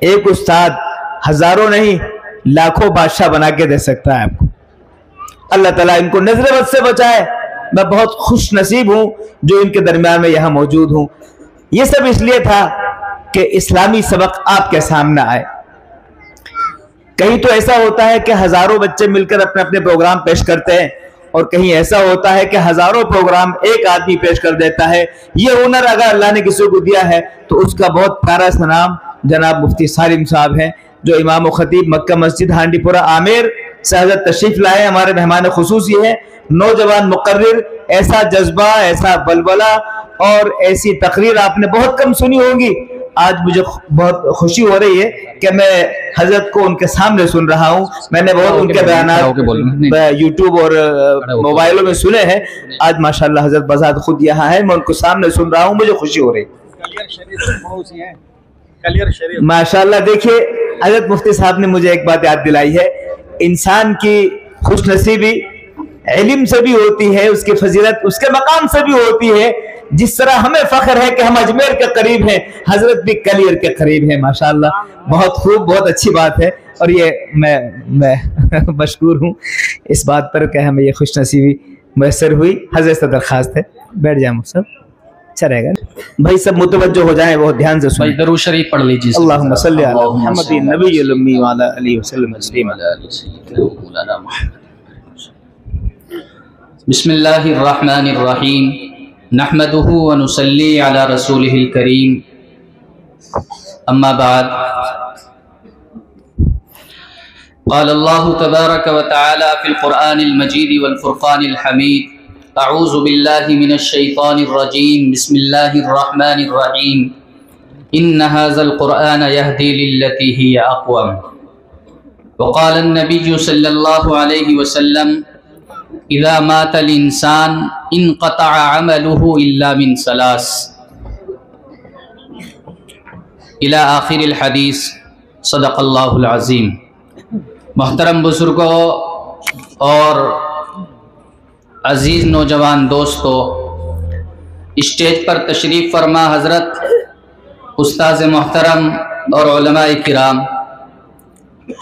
ایک استاد ہزاروں نہیں لاکھوں بادشاہ بنا کے دے سکتا ہے آپ کو۔ اللہ تعالیٰ ان کو نظر بد سے بچائے۔ میں بہت خوش نصیب ہوں جو ان کے درمیان میں یہاں موجود ہوں۔ یہ سب اس لیے تھا کہ اسلامی سبق آپ کے سامنے آئے۔ کہیں تو ایسا ہوتا ہے کہ ہزاروں بچے مل کر اپنے اپنے پروگرام پیش کرتے ہیں، اور کہیں ایسا ہوتا ہے کہ ہزاروں پروگرام ایک آدمی پیش کر دیتا ہے۔ یہ ہنر اگر اللہ نے کسی کو دیا ہے تو اس کا بہت پیارا سا نام جناب مفتی سالم صاحب ہیں، جو امام و خطیب مکہ مسجد ہانڈی پورہ آمیر سے حضرت تشریف لائے، ہمارے مہمان خصوصی ہیں۔ نوجوان مقرر، ایسا جذبہ، ایسا بلبلہ اور ایسی تقریر آپ نے بہت کم سنی ہوگی۔ آج مجھے بہت خوشی ہو رہی ہے کہ میں حضرت کو ان کے سامنے سن رہا ہوں۔ میں نے بہت ان کے بیانات یوٹیوب اور موبائلوں میں سنے ہیں، آج ماشاءاللہ حضرت بذات خود یہاں ہے، میں ان کو سامنے سن رہا ہوں، مجھے خوشی ہو رہی ہے ماشاءاللہ۔ دیکھیے حضرت مفتی صاحب نے مجھے ایک بات یاد دلائی ہے، انسان کی خوش نصیبی علم سے بھی ہوتی ہے، اس کی فضیلت اس کے مقام سے بھی ہوتی ہے۔ جس طرح ہمیں فخر ہے کہ ہم اجمیر کے قریب ہیں، حضرت بھی کلیر کے قریب ہیں ماشاءاللہ۔ بہت خوب، بہت اچھی بات ہے، اور یہ میں مشکور ہوں اس بات پر کہ ہمیں یہ خوش نصیبی میسر ہوئی۔ حضرت سے درخواست ہے بیٹھ جائیں سب، اچھا رہے گا بھائی، سب متوجہ ہو جائیں، بہت دھیان سے سنیں۔ درود شریف پڑھ لیجیے۔ اللہم صلی علی محمد النبی الامی وعلی آلہ وسلم تسلیما۔ بسم اللہ الرحمن الرحیم، نحمده ونصلی علی رسولہ الکریم، اما بعد، قال اللہ تبارک وتعالی فی القرآن المجید والفرقان الحمید، اعوذ باللہ من الشیطان الرجیم، بسم اللہ الرحمن الرحیم، ان ھذا القرآن یہدی للتی ہی اقوم، وقال النبی صلی اللہ علیہ وسلم اذا مات الانسان انقطع عمله الا من ثلاث الى آخر الحدیث، صدق اللہ العظیم۔ محترم بزرگوں اور عزیز نوجوان دوستو، اسٹیج پر تشریف فرما حضرت استاذ محترم اور علماء کرام،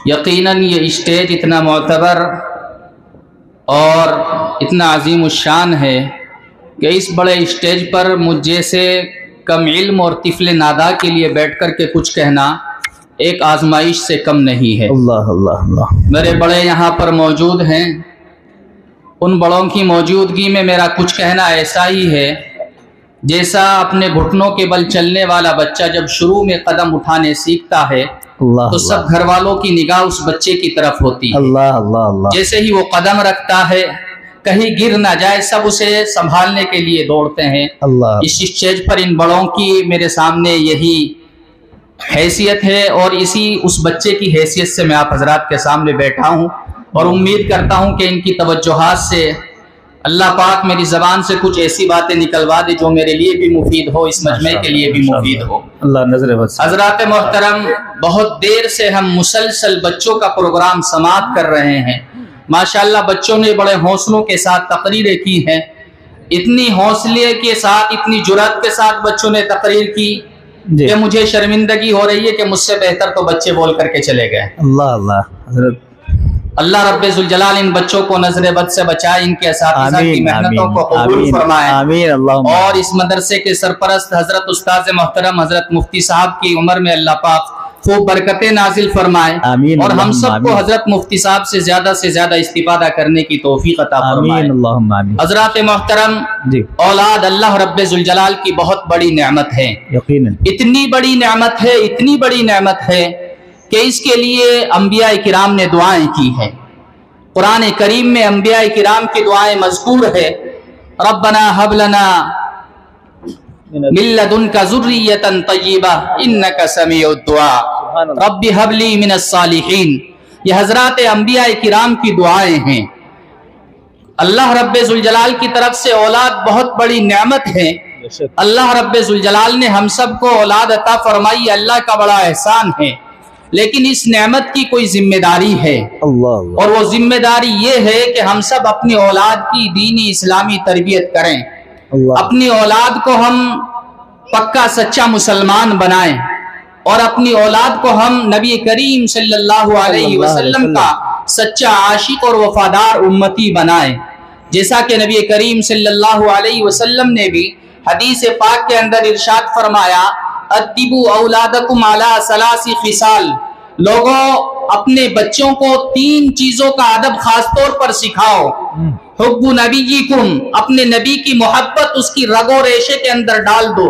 یقیناً یہ اسٹیج اتنا معتبر اور اتنا عظیم الشان ہے کہ اس بڑے اسٹیج پر مجھ جیسے کم علم اور طفل نادا کے لیے بیٹھ کر کے کچھ کہنا ایک آزمائش سے کم نہیں ہے۔ اللہ اللہ اللہ۔ میرے بڑے یہاں پر موجود ہیں، ان بڑوں کی موجودگی میں میرا کچھ کہنا ایسا ہی ہے جیسا اپنے گھٹنوں کے بل چلنے والا بچہ جب شروع میں قدم اٹھانے سیکھتا ہے تو سب گھر والوں کی نگاہ اس بچے کی طرف ہوتی ہے۔ اللہ اللہ اللہ۔ جیسے ہی وہ قدم رکھتا ہے کہیں گر نہ جائے، سب اسے سنبھالنے کے لیے دوڑتے ہیں۔ اللہ۔ اس اسٹیج پر ان بڑوں کی میرے سامنے یہی حیثیت ہے، اور اس بچے کی حیثیت سے میں آپ حضرات کے سامنے بیٹھا ہوں، اور امید کرتا ہوں کہ ان کی توجہات سے اللہ پاک میری زبان سے کچھ ایسی باتیں نکلوا دے جو میرے لیے بھی مفید ہو، اس مجمع کے لیے بھی مفید ہو۔ اللہ نظر بس۔ حضرات محترم، بہت دیر سے ہم مسلسل بچوں کا پروگرام سماعت کر رہے ہیں۔ ماشاءاللہ بچوں نے بڑے حوصلوں کے ساتھ تقریریں کی ہیں، اتنی حوصلے کے ساتھ، اتنی جرأت کے ساتھ بچوں نے تقریر کی کہ مجھے شرمندگی ہو رہی ہے کہ مجھ سے بہتر تو بچے بول کر کے چلے گئے۔ اللہ اللہ حضرت۔ اللہ رب ذوالجلال ان بچوں کو نظر بد سے بچائے، ان کے اساتذہ کی محنتوں کو قبول فرمائے، آمین اللہم۔ اور اس مدرسے کے سرپرست حضرت استاذ محترم حضرت مفتی صاحب کی عمر میں اللہ پاک خوب برکتیں نازل فرمائے، آمین اور ہم اللہم سب کو آمین۔ حضرت مفتی صاحب سے زیادہ استفادہ کرنے کی توفیق عطا فرمائے۔ آمین اللہم آمین۔ حضرات محترم، جی اولاد اللہ رب ذوالجلال کی بہت بڑی نعمت ہے، یقیناً اتنی بڑی نعمت ہے، اتنی بڑی نعمت ہے کہ اس کے لیے انبیاء کرام نے دعائیں کی ہیں۔ قرآن کریم میں انبیاء کرام کی دعائیں مذکور ہے، ربنا حب لنا من لدنک ذریۃ طیبہ انک سمیع الدعاء رب حب لی من الصالحین۔ یہ حضرات انبیاء کرام کی دعائیں ہیں۔ اللہ رب ذوالجلال کی طرف سے اولاد بہت بڑی نعمت ہے۔ اللہ رب ذوالجلال نے ہم سب کو اولاد عطا فرمائی، اللہ کا بڑا احسان ہے، لیکن اس نعمت کی کوئی ذمہ داری ہے، اللہ۔ اور وہ ذمہ داری یہ ہے کہ ہم سب اپنی اولاد کی دینی اسلامی تربیت کریں، اپنی اولاد کو ہم پکا سچا مسلمان بنائیں، اور اپنی اولاد کو ہم نبی کریم صلی اللہ علیہ وسلم کا سچا عاشق اور وفادار امتی بنائیں، جیسا کہ نبی کریم صلی اللہ علیہ وسلم نے بھی حدیث پاک کے اندر ارشاد فرمایا، ادبوا اولادکم علی ثلاث خصال، لوگوں اپنے بچوں کو 3 چیزوں کا ادب خاص طور پر سکھاؤ۔ حب نبیکم، اپنے نبی کی محبت اس کی رگ و ریشے کے اندر ڈال دو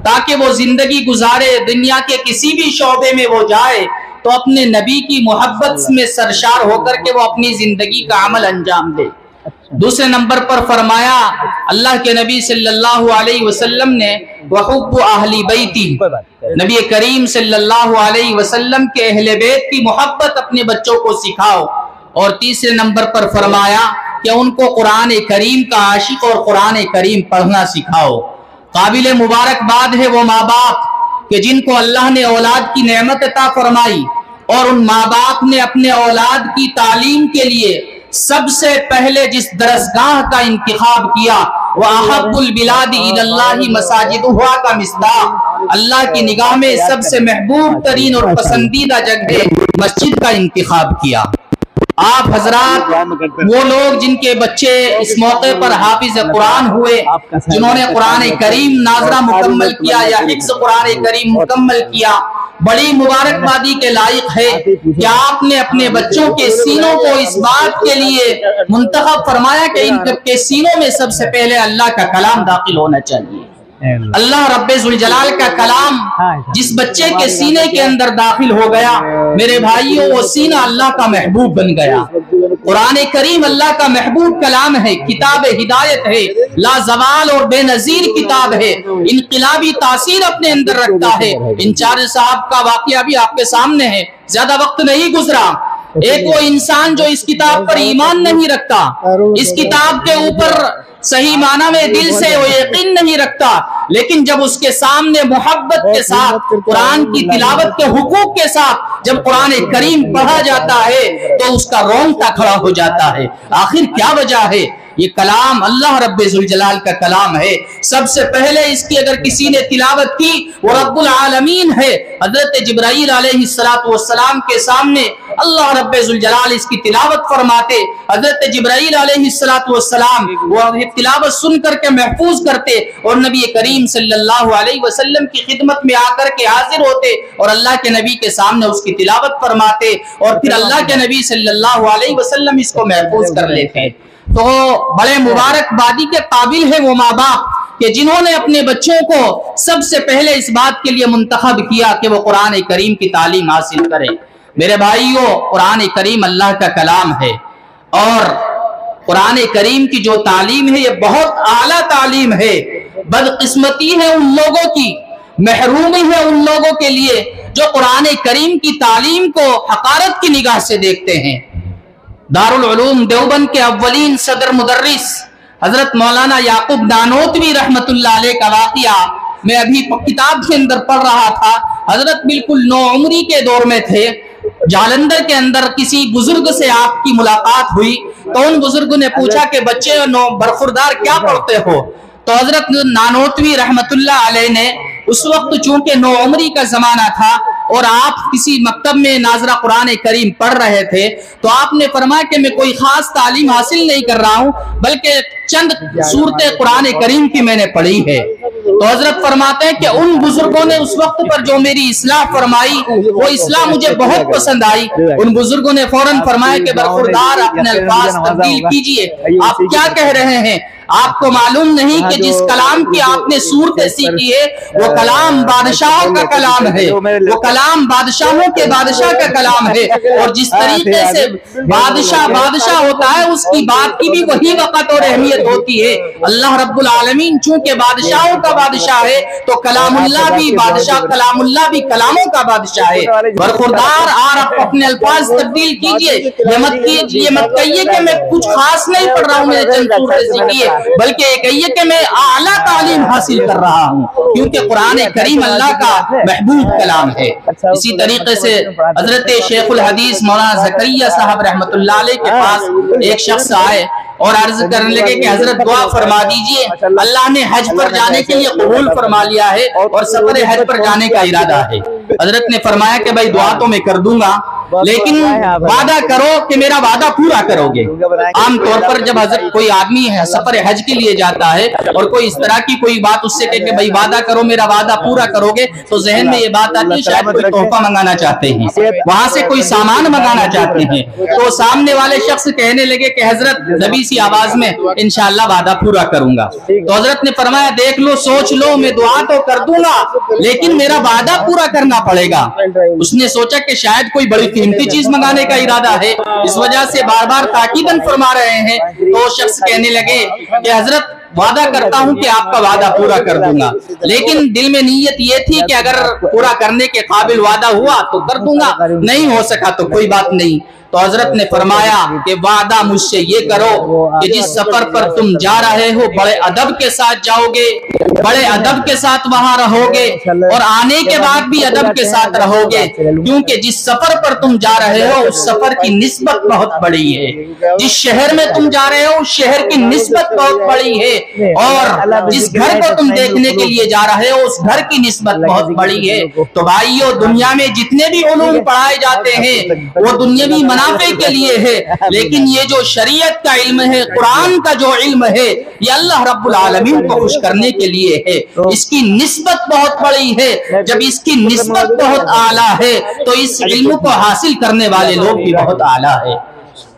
تاکہ وہ زندگی گزارے، دنیا کے کسی بھی شعبے میں وہ جائے تو اپنے نبی کی محبت میں سرشار ہو کر کے وہ اپنی زندگی کا عمل انجام دے۔ دوسرے نمبر پر فرمایا اللہ کے نبی صلی اللہ علیہ وسلم نے وحب اہل بیتی، نبی کریم صلی اللہ علیہ وسلم کے اہل بیت کی محبت اپنے بچوں کو سکھاؤ۔ اور تیسرے نمبر پر فرمایا کہ ان کو قرآن کریم کا عاشق اور قرآن کریم پڑھنا سکھاؤ۔ قابل مبارکباد ہے وہ ماں باپ کہ جن کو اللہ نے اولاد کی نعمت عطا فرمائی، اور ان ماں باپ نے اپنے اولاد کی تعلیم کے لیے سب سے پہلے جس درسگاہ کا انتخاب کیا وہ احب البلاد الی اللہ مساجدہا کا مصداق، اللہ کی نگاہ میں سب سے محبوب ترین اور پسندیدہ جگہ مسجد کا انتخاب کیا۔ آپ حضرات وہ لوگ جن کے بچے اس موقع پر حافظ قرآن ہوئے، جنہوں نے قرآن کریم ناظرہ مکمل کیا یا حفظ قرآن کریم مکمل کیا، بڑی مبارکبادی کے لائق ہے کہ آپ نے اپنے بچوں کے سینوں کو اس بات کے لیے منتخب فرمایا کہ ان کے سینوں میں سب سے پہلے اللہ کا کلام داخل ہونا چاہیے۔ اللہ رب ذوالجلال کا کلام جس بچے کے سینے کے اندر داخل ہو گیا، میرے بھائیوں وہ سینہ اللہ کا محبوب بن گیا۔ قرآن کریم اللہ کا محبوب کلام ہے، کتاب ہدایت ہے، لا زوال اور بے نظیر کتاب ہے، انقلابی تاثیر اپنے اندر رکھتا ہے۔ انچارج صاحب کا واقعہ بھی آپ کے سامنے ہے، زیادہ وقت نہیں گزرا۔ ایک وہ انسان جو اس کتاب پر ایمان نہیں رکھتا، اس کتاب کے اوپر صحیح معنی میں دل سے وہ یقین نہیں رکھتا، لیکن جب اس کے سامنے محبت کے ساتھ قرآن کی تلاوت کے حقوق کے ساتھ جب قرآن کریم پڑھا جاتا ہے تو اس کا رونگٹا کھڑا ہو جاتا ہے۔ آخر کیا وجہ ہے؟ یہ کلام اللہ رب ذوالجلال کا کلام ہے۔ سب سے پہلے اس کی اگر کسی نے تلاوت کی وہ رب العالمین ہے۔ حضرت جبرائیل علیہ السلام کے سامنے اللہ رب ذوالجلال اس کی تلاوت فرماتے، حضرت جبرائیل علیہ السلام وہ تلاوت سن کر کے محفوظ کرتے اور نبی کریم صلی اللہ علیہ وسلم کی خدمت میں آ کر کے حاضر ہوتے اور اللہ کے نبی کے سامنے اس کی تلاوت فرماتے اور پھر اللہ کے نبی صلی اللہ علیہ وسلم اس کو محفوظ کر لیتے۔ تو بڑے مبارک بادی کے قابل ہے وہ ماں باپ کہ جنہوں نے اپنے بچوں کو سب سے پہلے اس بات کے لیے منتخب کیا کہ وہ قرآن کریم کی تعلیم حاصل کریں۔ میرے بھائیوں، قرآن کریم اللہ کا کلام ہے اور قرآن کریم کی جو تعلیم ہے یہ بہت اعلیٰ تعلیم ہے۔ بدقسمتی ہے ان لوگوں کی، محرومی ہے ان لوگوں کے لیے جو قرآن کریم کی تعلیم کو حقارت کی نگاہ سے دیکھتے ہیں۔ دارالعلوم دیوبند کے اولین صدر مدرس حضرت مولانا یعقوب نانوتوی رحمت اللہ علیہ کا واقعہ میں ابھی کتاب کے اندر پڑھ رہا تھا۔ حضرت بالکل نوعمری کے دور میں تھے، جالندھر کے اندر کسی بزرگ سے آپ کی ملاقات ہوئی تو ان بزرگ نے پوچھا کہ بچے برخوردار کیا پڑھتے ہو؟ تو حضرت نانوتوی رحمت اللہ علیہ نے اس وقت چونکہ نوعمری کا زمانہ تھا اور آپ کسی مکتب میں ناظرہ قرآن کریم پڑھ رہے تھے تو آپ نے فرمایا کہ میں کوئی خاص تعلیم حاصل نہیں کر رہا ہوں بلکہ چند صورتیں قرآن کریم کی میں نے پڑھی ہے۔ تو حضرت فرماتے ہیں کہ ان بزرگوں نے اس وقت پر جو میری اصلاح فرمائی وہ اصلاح مجھے بہت پسند آئی۔ ان بزرگوں نے فوراً فرمایا کہ برخوردار اپنے الفاظ تبدیل کیجئے، آپ کیا کہہ رہے ہیں؟ آپ کو معلوم نہیں کہ جس کلام کی آپ نے صورتیں سیکھی ہے وہ کلام بادشاہوں کا کلام ہے، وہ کلام بادشاہوں کے بادشاہ کا کلام ہے، اور جس طریقے سے بادشاہ ہوتا ہے اس کی بات کی بھی وہی وقت اور اہمیت ہوتی ہے۔ اللہ رب العالمین چونکہ بادشاہوں کا بادشاہ ہے تو کلام اللہ بھی بادشاہ، کلام اللہ بھی کلاموں کا بادشاہ ہے۔ برخوردار آپ اپنے الفاظ تبدیل کیجئے، یہ مت کہیے کہ میں کچھ خاص نہیں پڑھ رہا ہوں، میں نے چند صورتیں سیکھی ہے، بلکہ یہ کہیے کہ میں اعلیٰ تعلیم حاصل کر رہا ہوں کیونکہ قرآن کریم اللہ کا محبوب کلام ہے۔ اسی طریقے سے حضرت شیخ الحدیث مولانا زکریا صاحب رحمت اللہ علیہ کے پاس ایک شخص آئے اور عرض کرنے لگے کہ حضرت دعا فرما دیجئے، اللہ نے حج پر جانے کے لیے قبول فرما لیا ہے اور سفر حج پر جانے کا ارادہ ہے۔ حضرت نے فرمایا کہ بھائی دعا تو میں کر دوں گا، لیکن وعدہ کرو کہ میرا وعدہ پورا کرو گے۔ عام طور پر جب حضرت کوئی آدمی سفر حج کے لیے جاتا ہے اور کوئی اس طرح کی کوئی بات اس سے کہے کہ بھائی وعدہ کرو میرا وعدہ پورا کرو گے، تو ذہن میں یہ بات آتی ہے شاید کوئی تحفہ منگانا چاہتے ہیں، وہاں سے کوئی سامان منگانا چاہتے ہیں۔ تو سامنے والے شخص کہنے لگے کہ حضرت نبی سی آواز میں انشاءاللہ وعدہ پورا کروں گا۔ تو حضرت نے فرمایا دیکھ لو، سوچ لو، میں دعا تو کر دوں گا لیکن میرا وعدہ پورا کرنا پڑے گا۔ اس نے سوچا کہ شاید کوئی بڑی قیمتی چیز منگانے کا ارادہ ہے، اس وجہ سے بار بار تاکیداً فرما رہے ہیں۔ تو شخص کہنے لگے کہ حضرت وعدہ کرتا ہوں کہ آپ کا وعدہ پورا کر دوں گا، لیکن دل میں نیت یہ تھی کہ اگر پورا کرنے کے قابل وعدہ ہوا تو کر دوں گا، نہیں ہو سکا تو کوئی بات نہیں۔ تو حضرت نے فرمایا کہ وعدہ مجھ سے یہ کرو کہ جس سفر پر تم جا رہے ہو بڑے ادب کے ساتھ جاؤ گے، بڑے ادب کے ساتھ وہاں رہو گے اور آنے کے بعد بھی ادب کے ساتھ رہو گے، کیونکہ جس سفر پر تم جا رہے ہو اس سفر کی نسبت بہت بڑی ہے۔ جس شہر میں تم جا رہے ہو اس شہر کی نسبت بہت بڑی ہے، اور جس گھر کو تم دیکھنے کے لیے جا رہے ہو اس گھر کی نسبت بہت بڑی ہے۔ تو بھائیو، دنیا میں جتنے بھی علوم پڑھائے جاتے ہیں وہ دنیاوی منافع کے لیے ہے، لیکن یہ جو شریعت کا علم ہے، قرآن کا جو علم ہے، یہ اللہ رب العالمین کو خوش کرنے کے لیے ہے۔ اس کی نسبت بہت بڑی ہے، جب اس کی نسبت بہت اعلیٰ ہے تو اس علم کو حاصل کرنے والے لوگ بھی بہت اعلیٰ ہے۔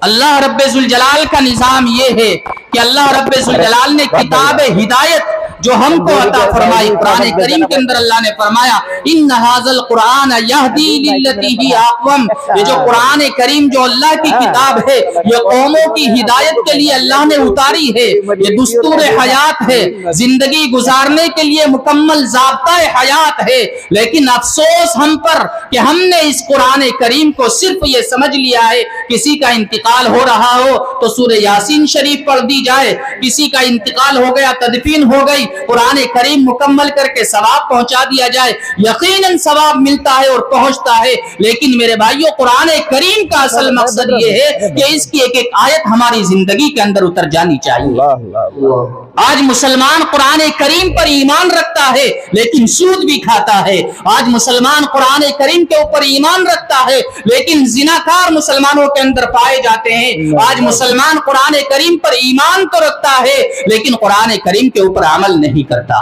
اللہ رب ذوالجلال کا نظام یہ ہے کہ اللہ رب ذوالجلال نے کتاب ہدایت جو ہم کو عطا فرمائی، قرآن کریم کے اندر اللہ نے فرمایا ان ھذا القرآن یہدی للتی ہی اقوم، یہ جو قرآن کریم جو اللہ کی کتاب ہے یہ قوموں کی ہدایت کے لیے اللہ نے اتاری ہے، یہ دستور حیات ہے، زندگی گزارنے کے لیے مکمل ضابطہ حیات ہے۔ لیکن افسوس ہم پر کہ ہم نے اس قرآن کریم کو صرف یہ سمجھ لیا ہے کسی کا انتقال ہو رہا ہو تو سورہ یاسین شریف پڑھ دی جائے، کسی کا انتقال ہو گیا، تدفین ہو گئی، قرآن کریم مکمل کر کے ثواب پہنچا دیا جائے۔ یقیناً ثواب ملتا ہے اور پہنچتا ہے، لیکن میرے بھائیوں قرآن کریم کا اصل مقصد یہ ہے کہ اس کی ایک ایک آیت ہماری زندگی کے اندر اتر جانی چاہیے۔ آج مسلمان قرآن کریم پر ایمان رکھتا ہے لیکن سود بھی کھاتا ہے، آج مسلمان قرآن کریم کے اوپر ایمان رکھتا ہے لیکن زناکار مسلمانوں کے اندر پائے جاتے ہیں، آج مسلمان قرآن کریم پر ایمان تو رکھتا ہے لیکن قرآن کریم کے اوپر عمل نہیں کرتا۔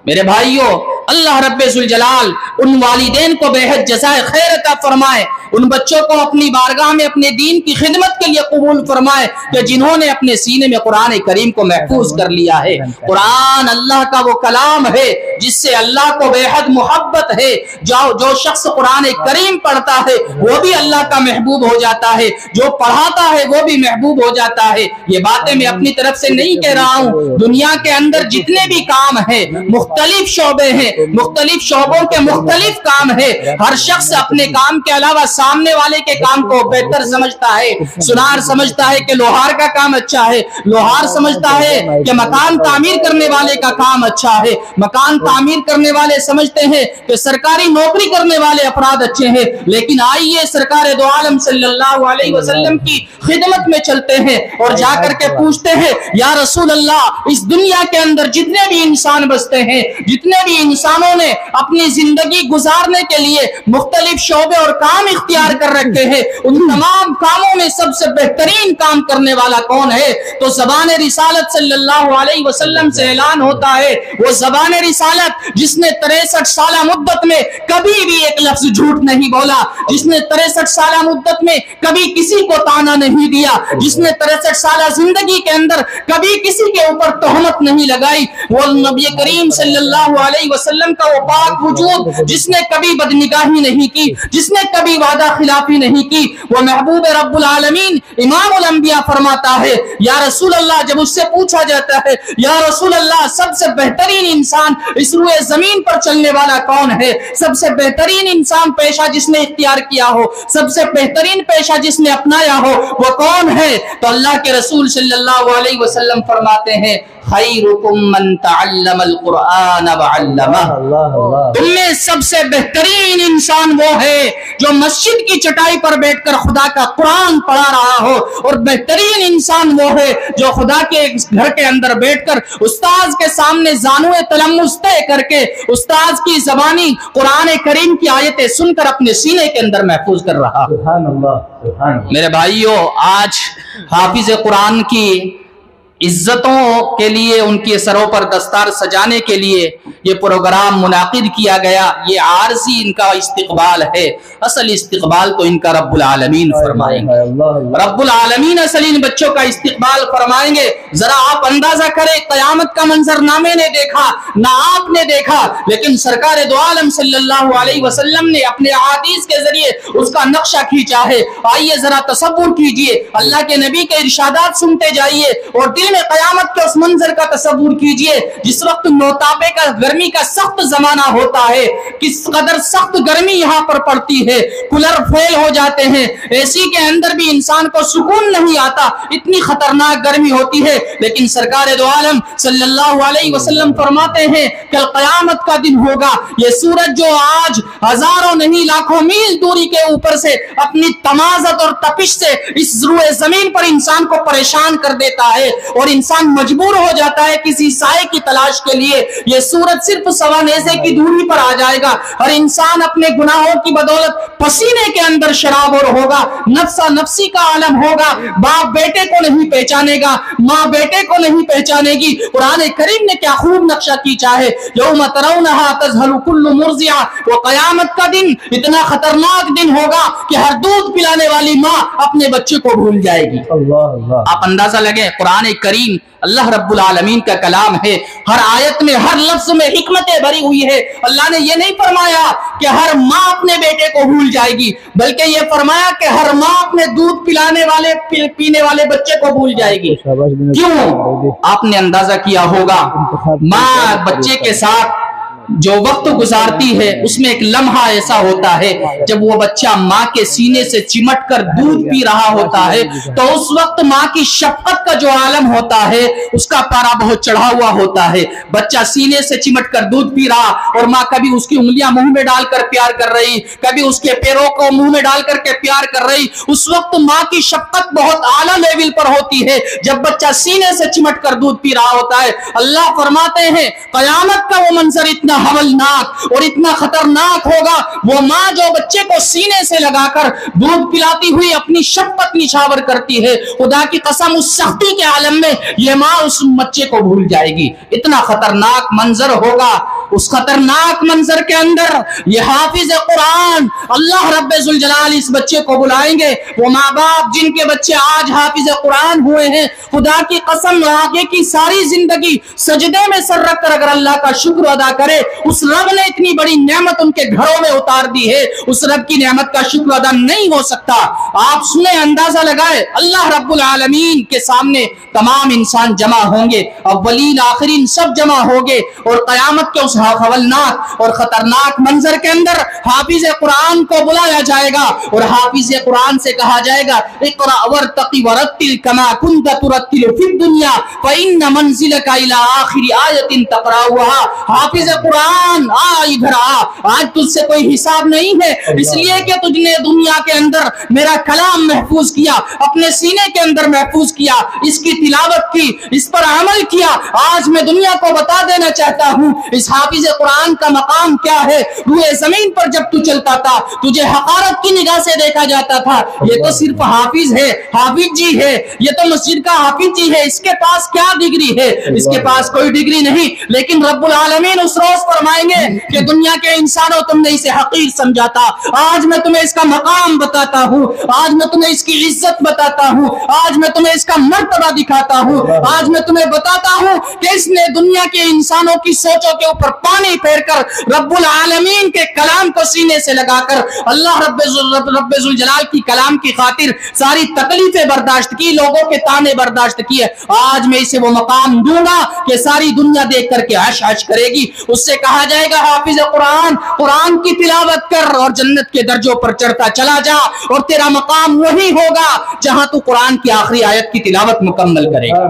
میرے بھائیوں، اللہ رب ذوالجلال ان والدین کو بے حد جزائے خیر عطا فرمائے، ان بچوں کو اپنی بارگاہ میں اپنے دین کی خدمت کے لیے قبول فرمائے کہ جنہوں نے اپنے سینے میں قرآن کریم کو محفوظ کر لیا ہے۔ قرآن اللہ کا وہ کلام ہے جس سے اللہ کو بے حد محبت ہے، جو شخص قرآن کریم پڑھتا ہے وہ بھی اللہ کا محبوب ہو جاتا ہے، جو پڑھاتا ہے وہ بھی محبوب ہو جاتا ہے۔ یہ باتیں میں اپنی طرف سے نہیں کہہ رہا ہوں، دنیا کے اندر جتنے بھی کام ہیں، مختلف شعبے ہیں، مختلف شعبوں کے مختلف کام ہیں، ہر شخص اپنے کام کے علاوہ سامنے والے کے کام کو بہتر سمجھتا ہے۔ سنار سمجھتا ہے کہ لوہار کا کام اچھا ہے، لوہار سمجھتا ہے کہ مکان تعمیر کرنے والے کا کام اچھا ہے، مکان تعمیر کرنے والے سمجھتے ہیں کہ سرکاری نوکری کرنے والے افراد اچھے ہیں۔ لیکن آئیے سرکار دو عالم صلی اللہ علیہ وسلم کی خدمت میں چلتے ہیں اور جا کر کے پوچھتے ہیں یا رسول اللہ، اس دنیا کے اندر جتنے بھی انسان بستے ہیں، جتنے بھی انسانوں نے اپنی زندگی گزارنے کے لیے مختلف شعبے اور کام اختیار کر رکھے ہیں، ان تمام کاموں میں سب سے بہترین کام کرنے والا کون ہے؟ تو زبان رسالت صلی اللہ علیہ وسلم سے اعلان ہوتا ہے، وہ زبان رسالت جس نے 63 سالہ مدت میں کبھی بھی ایک لفظ جھوٹ نہیں بولا، جس نے 63 سالہ مدت میں کبھی کسی کو تانا نہیں دیا، جس نے 63 سالہ زندگی کے اندر کبھی کسی کے اوپر تہمت نہیں لگائی، وہ نبی کریم صلی اللہ علیہ وسلم کا وہ پاک وجود جس نے کبھی بدنگاہی نہیں کی، جس نے کبھی وعدہ خلافی نہیں کی، وہ محبوب رب العالمین امام الانبیاء فرماتا ہے یا رسول اللہ، جب اس سے پوچھا جاتا ہے یا رسول اللہ سب سے بہترین انسان اس روئے زمین پر چلنے والا کون ہے، سب سے بہترین انسان پیشہ جس نے اختیار کیا ہو، سب سے بہترین پیشہ جس نے اپنایا ہو وہ کون ہے؟ تو اللہ کے رسول صلی اللہ علیہ وسلم فرماتے ہیں خیرکم من تعلم القرآن وعلمہ، تم میں سب سے بہترین انسان وہ ہے جو مسجد کی چٹائی پر بیٹھ کر خدا کا قرآن پڑھا رہا ہو، اور بہترین انسان وہ ہے جو خدا کے گھر کے اندر بیٹھ کر استاذ کے سامنے زانوئے تلمس طے کر کے استاذ کی زبانی قرآن کریم کی آیتیں سن کر اپنے سینے کے اندر محفوظ کر رہا۔ سبحان اللہ۔ میرے بھائیوں، آج حافظ قرآن کی عزتوں کے لیے، ان کے سروں پر دستار سجانے کے لیے یہ پروگرام منعقد کیا گیا، یہ عارضی ان کا استقبال ہے، اصل استقبال تو ان کا رب العالمین فرمائیں گے۔ رب العالمین اصل ان بچوں کا استقبال فرمائیں گے۔ ذرا آپ اندازہ کریں، قیامت کا منظر نہ میں نے دیکھا نہ آپ نے دیکھا، لیکن سرکار دو عالم صلی اللہ علیہ وسلم نے اپنے احادیث کے ذریعے اس کا نقشہ کھینچا ہے۔ آئیے ذرا تصور کیجئے، اللہ کے نبی کے ارشادات سنتے جائیے اور دل میں قیامت کے اس منظر کا تصور کیجئے جس وقت نوتاپے کا گرمی کا سخت زمانہ ہوتا ہے، کس قدر سخت گرمی یہاں پر پڑتی ہے، کولر فیل ہو جاتے ہیں، اے سی کے اندر بھی انسان کو سکون نہیں آتا، اتنی خطرناک گرمی ہوتی ہے، لیکن سرکار دو عالم صلی اللہ علیہ وسلم فرماتے ہیں کل قیامت کا دن ہوگا، یہ سورج جو آج ہزاروں نہیں لاکھوں میل دوری کے اوپر سے اپنی تمازت اور تپش سے اس روئے زمین پر انسان کو پریشان کر دیتا ہے اور انسان مجبور ہو جاتا ہے کسی سائے کی تلاش کے لیے، یہ سورج صرف سوا نیزے کی دوری پر آ جائے گا، ہر انسان اپنے گناہوں کی بدولت پسینے کے اندر شراب اور ہوگا، نفسا نفسی کا عالم ہوگا، باپ بیٹے کو نہیں پہچانے گا، ماں بیٹے کو نہیں پہچانے گی۔ قرآن کریم نے کیا خوب نقشہ کھینچا ہے، یوم ترونہا تذہل کل مرضعہ، وہ قیامت کا دن اتنا خطرناک دن ہوگا کہ ہر دودھ پلانے والی ماں اپنے بچے کو بھول جائے گی۔ آپ اندازہ لگیں، قرآن کریم اللہ رب العالمین کا کلام ہے، ہر آیت میں ہر لفظ میں حکمتیں بھری ہوئی ہے۔ اللہ نے یہ نہیں فرمایا کہ ہر ماں اپنے بیٹے کو بھول جائے گی، بلکہ یہ فرمایا کہ ہر ماں اپنے دودھ پلانے والے پینے والے بچے کو بھول جائے گی۔ کیوں؟ آپ نے اندازہ کیا ہوگا، ماں بچے کے ساتھ جو وقت گزارتی ہے اس میں ایک لمحہ ایسا ہوتا ہے جب وہ بچہ ماں کے سینے سے چمٹ کر دودھ پی رہا ہوتا ہے، تو اس وقت ماں کی شفقت کا جو عالم ہوتا ہے اس کا پارا بہت چڑھا ہوا ہوتا ہے۔ بچہ سینے سے چمٹ کر دودھ پی رہا اور ماں کبھی اس کی انگلیاں منہ میں ڈال کر پیار کر رہی، کبھی اس کے پیروں کو منہ میں ڈال کر کے پیار کر رہی، اس وقت ماں کی شفقت بہت اعلیٰ لیول پر ہوتی ہے جب بچہ سینے سے چمٹ کر دودھ پی رہا ہوتا ہے۔ اللہ فرماتے ہیں قیامت کا وہ منظر اتنا حولناک اور اتنا خطرناک ہوگا، وہ ماں جو بچے کو سینے سے لگا کر دودھ پلاتی ہوئی اپنی شفقت نچھاور کرتی ہے، خدا کی قسم اس سختی کے عالم میں یہ ماں اس بچے کو بھول جائے گی۔ اتنا خطرناک منظر ہوگا، اس خطرناک منظر کے اندر یہ حافظ قرآن اللہ رب ذوالجلال اس بچے کو بلائیں گے۔ وہ ماں باپ جن کے بچے آج حافظ قرآن ہوئے ہیں، خدا کی قسم آگے کی ساری زندگی سجدے میں سر رکھ کر اگر اللہ کا شکر ادا کرے، اس رب نے اتنی بڑی نعمت ان کے گھروں میں اتار دی ہے، اس رب کی نعمت کا شکر ادا نہیں ہو سکتا۔ آپ سنیں، اندازہ لگائے، اللہ رب العالمین کے سامنے تمام انسان جمع ہوں گے، اولین آخرین سب جمع ہوں گے، اور قیامت کے اس حولناک اور خطرناک منظر کے اندر حافظ قرآن کو بلایا جائے گا اور حافظ قرآن سے کہا جائے گا اقرأ ورتقی ورتل کما کنت ترتل فی الدنیا فإن منزلک الی آخر آیت تقرأها۔ حافظ قرآن ادھر آج تجھ سے کوئی حساب نہیں ہے، اس لیے کہ تجھ نے دنیا کے اندر میرا کلام محفوظ کیا، اپنے سینے کے اندر محفوظ کیا، اس کی تلاوت کی، اس پر عمل کیا۔ آج میں دنیا کو بتا دینا چاہتا ہوں اس حافظ قرآن کا مقام کیا ہے۔ روئے زمین پر جب تو چلتا تھا تجھے حقارت کی نگاہ سے دیکھا جاتا تھا، یہ تو صرف حافظ ہے، حافظ جی ہے، یہ تو مسجد کا حافظ جی ہے، اس کے پاس کیا ڈگری ہے؟ اس کے پاس کوئی ڈگری نہیں، لیکن رب العالمین اس روز فرمائیں گے کہ دنیا کے انسانوں تم نے اسے حقیر سمجھا تھا، آج میں تمہیں اس کا مقام بتاتا ہوں، آج میں تمہیں اس کی عزت بتاتا ہوں، آج میں تمہیں اس کا مرتبہ دکھاتا ہوں، آج میں تمہیں بتاتا ہوں کہ اس نے دنیا کے انسانوں کی سوچوں کے اوپر پانی پھیر کر رب العالمین کے کلام کو سینے سے لگا کر اللہ رب ذوالجلال کی کلام کی خاطر ساری تکلیفیں برداشت کی، لوگوں کے تانے برداشت کیے۔ آج میں اسے وہ مقام دوں گا کہ ساری دنیا دیکھ کر کے عش عش کرے گی، اس سے سے کہا جائے گا حافظ قرآن، قرآن کی تلاوت کر اور جنت کے درجوں پر چڑھتا چلا جا، اور تیرا مقام وہی ہوگا جہاں تو قرآن کی آخری آیت کی تلاوت مکمل کرے گا۔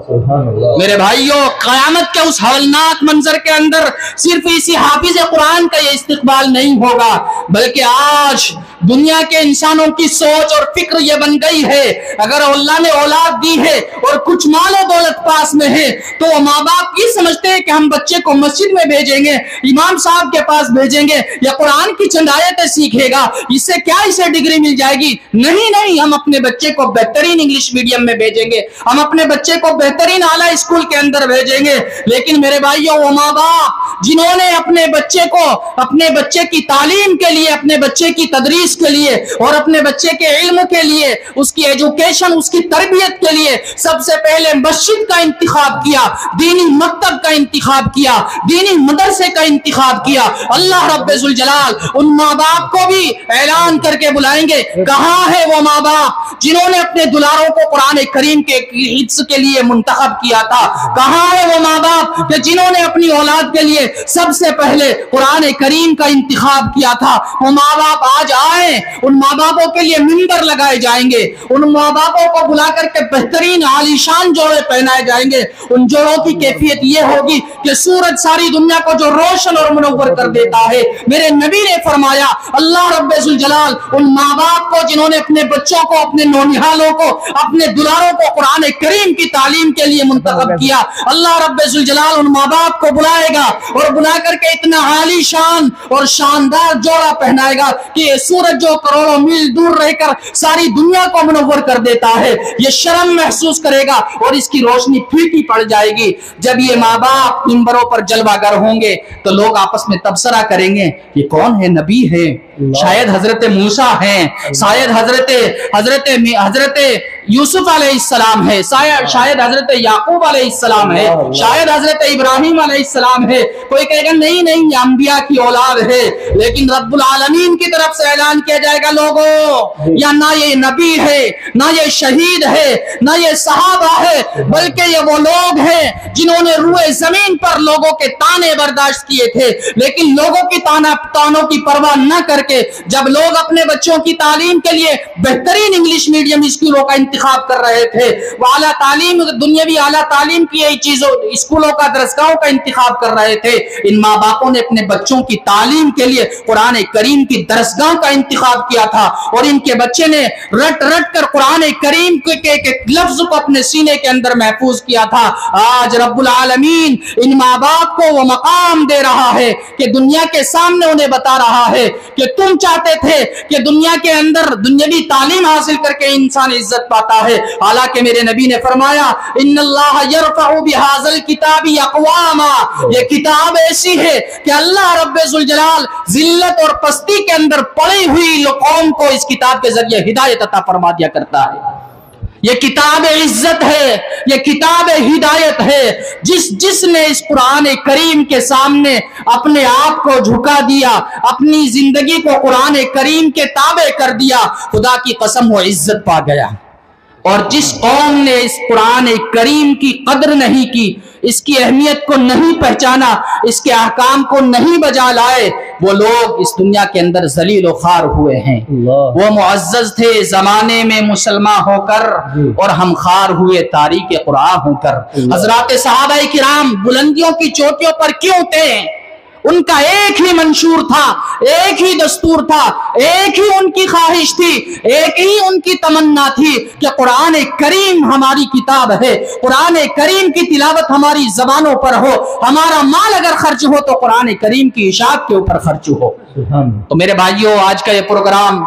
سبحان اللہ۔ میرے بھائیوں، قیامت کے اس ہولناک منظر کے اندر صرف اسی حافظ قرآن کا یہ استقبال نہیں ہوگا، بلکہ آج دنیا کے انسانوں کی سوچ اور فکر یہ بن گئی ہے، اگر اللہ نے اولاد دی ہے اور کچھ مال و دولت پاس میں ہے تو وہ ماں باپ یہ سمجھتے ہیں کہ ہم بچے کو مسجد میں بھیجیں گے، امام صاحب کے پاس بھیجیں گے، یا قرآن کی چند آیتیں سیکھے گا، اس سے کیا اسے ڈگری مل جائے گی؟ نہیں، ہم اپنے بچے کو بہترین انگلش میڈیم میں بھیجیں گے، ہم اپنے بچے کو بہترین اعلیٰ اسکول کے اندر بھیجیں گے۔ لیکن میرے بھائیوں، وہ ماں باپ جنہوں نے اپنے بچے کو اپنے بچے کی تعلیم کے لیے، اپنے بچے کی تدریس کے لیے اور اپنے بچے کے علم کے لیے، اس کی ایجوکیشن، اس کی تربیت کے لیے سب سے پہلے مسجد کا انتخاب کیا، دینی مکتب کا انتخاب کیا، دینی مدرسے کا انتخاب کیا، اللہ رب ذوالجلال ان ماں باپ کو بھی اعلان کر کے بلائیں گے۔ کہاں ہے وہ ماں باپ جنہوں نے اپنے دلاروں کو قرآن کریم کے حفظ کے لیے منتخب کیا تھا؟ کہاں ہے وہ ماں باپ کہ جنہوں نے اپنی اولاد کے لیے سب سے پہلے قرآن کریم کا انتخاب کیا تھا؟ وہ ماں باپ آج آئیں، ان ماں باپوں کے لیے منبر لگائے جائیں گے، ان ماں باپوں کو بلا کر کے بہترین عالیشان جوڑے پہنائے جائیں گے۔ ان جوڑوں کی کیفیت یہ ہوگی کہ سورج ساری دنیا کو جو روشن اور منور کر دیتا ہے، میرے نبی نے فرمایا اللہ رب ذوالجلال ان ماں باپ کو جنہوں نے اپنے بچوں کو، اپنے نونہالوں کو، اپنے دلاروں کو قرآن کریم کی تعلیم کے لیے منتخب کیا، اللہ رب ذوالجلال ان ماں باپ کو بلائے گا اور بلا کر کے اتنا عالی شان اور شاندار جوڑا پہنائے گا کہ یہ سورج جو کروڑوں میل دور رہ کر ساری دنیا کو منور کر دیتا ہے، یہ شرم محسوس کرے گا اور اس کی روشنی پھیکی پڑ جائے گی۔ جب یہ ماں باپ منبروں پر جلوہ گر ہوں گے تو لوگ آپس میں تبصرہ کریں گے، یہ کون ہے؟ نبی ہے، شاید حضرت موسیٰ ہیں، شاید حضرت یوسف علیہ السلام ہے، شاید حضرت یعقوب علیہ السلام ہے، شاید حضرت ابراہیم علیہ السلام ہے۔ کوئی کہے گا نہیں یہ انبیاء کی اولاد ہے، لیکن رب العالمین کی طرف سے اعلان کیا جائے گا لوگوں، یا نہ یہ نبی ہے، نہ یہ شہید ہے، نہ یہ صحابہ ہے، بلکہ یہ وہ لوگ ہیں جنہوں نے روئے زمین پر لوگوں کے تانے برداشت کیے تھے، لیکن لوگوں کی تانوں کی پرواہ نہ کر کے جب لوگ اپنے بچوں کی تعلیم کے لیے بہترین انگلش میڈیم اسکولوں کا انتخاب کر رہے تھے، وہ اعلیٰ تعلیم، دنیاوی اعلیٰ تعلیم کی چیزوں، اسکولوں کا، درسگاہوں کا انتخاب کر رہے تھے، ان ماں باپوں نے اپنے بچوں کی تعلیم کے لیے قرآن کریم کی درسگاہ کا انتخاب کیا تھا، اور ان کے بچے نے رٹ کر قرآن کریم کے لفظ کو اپنے سینے کے اندر محفوظ کیا تھا۔ آج رب العالمین ان ماں باپ کو وہ مقام دے رہا ہے کہ دنیا کے سامنے انہیں بتا رہا ہے کہ تم چاہتے تھے کہ دنیا کے اندر دنیاوی تعلیم حاصل کر کے انسان عزت پاتا ہے، حالانکہ میرے نبی نے فرمایا ان اللہ یرفع بہذا الکتاب اقواما، یہ کتاب ایسی ہے کہ اللہ رب ذوالجلال ذلت اور پستی کے اندر پڑی ہوئی قوم کو اس کتاب کے ذریعے ہدایت عطا فرما دیا کرتا ہے۔ یہ کتاب عزت ہے، یہ کتاب ہدایت ہے، جس نے اس قرآن کریم کے سامنے اپنے آپ کو جھکا دیا، اپنی زندگی کو قرآن کریم کے تابع کر دیا، خدا کی قسم وہ عزت پا گیا۔ اور جس قوم نے اس قرآن کریم کی قدر نہیں کی، اس کی اہمیت کو نہیں پہچانا، اس کے احکام کو نہیں بجا لائے، وہ لوگ اس دنیا کے اندر ذلیل و خوار ہوئے ہیں۔ وہ معزز تھے زمانے میں مسلمان ہو کر، اور ہم خوار ہوئے تاریخ قرآن ہو کر۔ حضرات صحابہ کرام بلندیوں کی چوٹیوں پر کیوں تھے؟ ان کا ایک ہی منشور تھا، ایک ہی دستور تھا، ایک ہی ان کی خواہش تھی، ایک ہی ان کی تمنا تھی کہ قرآن کریم ہماری کتاب ہے، قرآن کریم کی تلاوت ہماری زبانوں پر ہو، ہمارا مال اگر خرچ ہو تو قرآن کریم کی اشاعت کے اوپر خرچ ہو۔ تو میرے بھائیوں، آج کا یہ پروگرام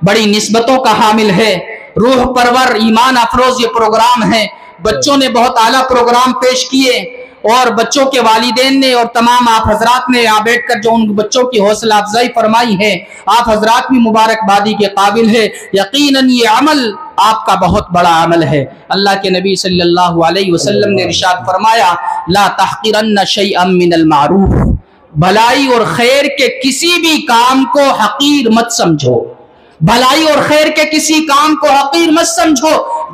بڑی نسبتوں کا حامل ہے، روح پرور، ایمان افروز یہ پروگرام ہے۔ بچوں نے بہت اعلیٰ پروگرام پیش کیے، اور بچوں کے والدین نے اور تمام آپ حضرات نے یہاں بیٹھ کر جو ان بچوں کی حوصلہ افزائی فرمائی ہے، آپ حضرات بھی مبارکبادی کے قابل ہے۔ یقیناً یہ عمل آپ کا بہت بڑا عمل ہے۔ اللہ کے نبی صلی اللہ علیہ وسلم نے ارشاد فرمایا لا تحقرن شیئا من المعروف، بھلائی اور خیر کے کسی بھی کام کو حقیر مت سمجھو، بھلائی اور خیر کے کسی کام کو حقیر مت سمجھو،